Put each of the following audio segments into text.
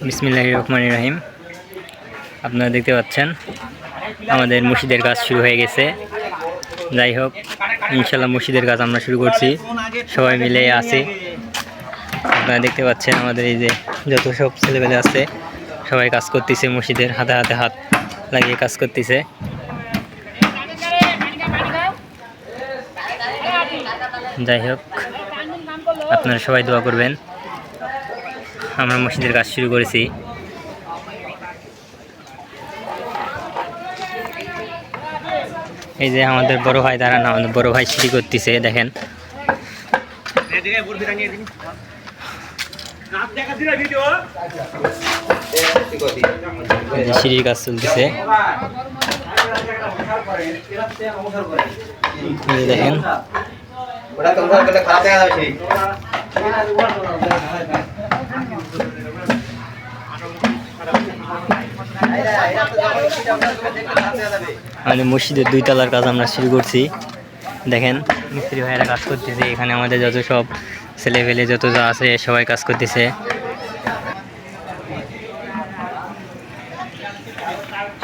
বিসমিল্লাহির রহমানির রহিম। আপনারা দেখতে পাচ্ছেন আমাদের মসজিদের কাজ শুরু হয়ে গেছে। যাই হোক, ইনশাল্লাহ মসজিদের কাজ আমরা শুরু করছি, সবাই মিলে আছি। আপনারা দেখতে পাচ্ছেন আমাদের এই যে যত সব ছেলেপেলে আছে সবাই কাজ করতেছে, মসজিদের হাতে হাতে হাত লাগিয়ে কাজ করতেছে। যাই হোক, আপনারা সবাই দোয়া করবেন। আমরা মসজিদের কাজ শুরু করেছি। এই যে আমাদের বড় ভাই দাঁড়ান, আমাদের বড় ভাই সিঁড়ি করতেছে, দেখেন। সিঁড়ির কাজ চলতেছে, দেখেন। আমাদের মসজিদের 2 তলার কাজ আমরা শুরু করছি, দেখেন। মিস্ত্রি ভাইয়েরা কাজ করতেছে, এখানে আমাদের যত সব ছেলেপেলে যত যা আছে সবাই কাজ করতেছে।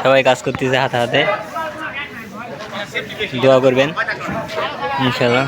সবাই কাজ করতেছে হাতে হাতে। দোয়া করবেন ইনশাল্লাহ।